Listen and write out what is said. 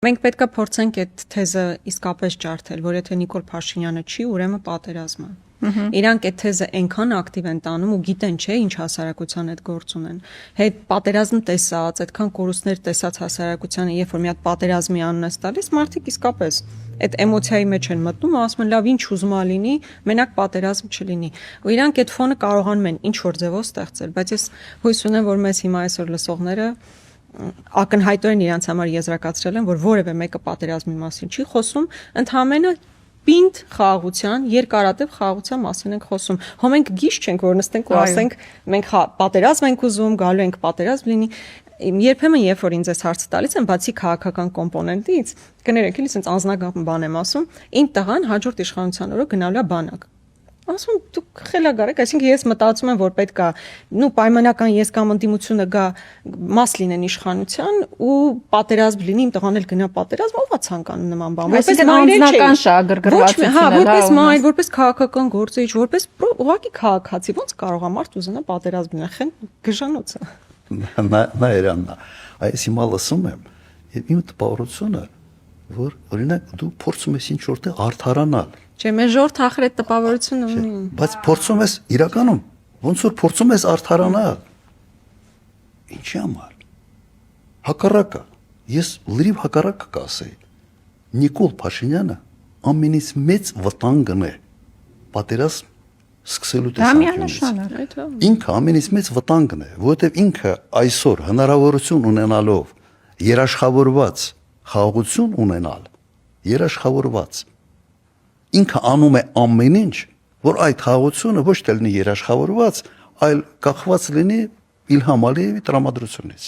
Մենք պետք է փորձենք այդ թեզը իսկապես ջարդել, որ եթե Նիկոլ Փաշինյանը չի, ուրեմն պատերազմը։ Իրանք այդ թեզը այնքան ակտիվ են տանում ու գիտեն, չէ, ինչ հասարակության հետ գործ ունեն։ Հետ պատերազմ տեսած, այդքան կորուստներ տեսած հասարակությանը, երբ որ մի հատ պատերազմի անուն է տալիս, մարդիկ իսկապես այդ էմոցիայի մեջ են մտնում ու ասում են, լավ, ինչ ուզում ա լինի, մենակ պատերազմ չլինի։ Ու իրանք այդ ֆոնը կարողանում են ինչ որ ձևով ստեղծել, բայց ես հույս ունեմ, որ մեզ հիմա այսօր լսողները ակնհայտորեն իրենց համար եզրակացրել են, որ որևէ մեկը պատերազմի մասին չի խոսում, ընդհանրապես պինդ խաղաղության, երկարատև խաղաղության մասին ենք խոսում։ Հո մենք գիշ չենք, որ նստենք ու ասենք, մենք պատերազմ ենք ուզում, գալու ենք պատերազմ լինի։ Երբեմն երբ որ ինձ այս հարցը տալիս են, բացի քաղաքական կոմպոնենտից, կներեք, էլի sense անձնական բան եմ ասում, իմ տղան հաջորդ իշխանության օրը գնալու է բանակ։ Ասում դուք խելագար եք, այսինքն ես մտածում եմ, որ պետք է պայմանական ես կամ ընդդիմությունը գա մաս լինեն իշխանության ու պատերազմ լինի, իմ տղան էլ գնա պատերազմ, ով է ցանկանում նման բան։ Որպես անձնական շահագրգռվածություն, հա, որպես մայր, որպես քաղաքական գործիչ, որպես ուղղակի քաղաքացի, ոնց կարող է մարդ ուզենա պատերազմ լինել, խեն գժանոց է։ Նայրանա, այս հիմա լսում եմ, եւ իմ տպավորությունը, որ օրինակ դու փորձում ես ինչ որտեղ արդարանալ։ Չէ, մեր ժողովուրդ ախր այդ տպավորությունը ունի։ Բայց փորձում ես իրականում, ոնց որ փորձում ես արդարանալ։ Ինչի համար։ Հակառակը, ես լրիվ հակառակը կասեի։ Նիկոլ Փաշինյանը ամենից մեծ վտանգն է պատերազմ սկսելու տեսանկյունից։ Ինքը ամենից մեծ վտանգն է, որովհետև ինքը այսօր հնարավորություն ունենալով երաշխավորված խաղաղություն ունենալ, երաշխավորված ինքը անում է ամեն ինչ, որ այդ խաղաղությունը ոչ թե լինի երաշխավորված, այլ կախված լինի Իլհամ Ալիևի տրամադրությունից։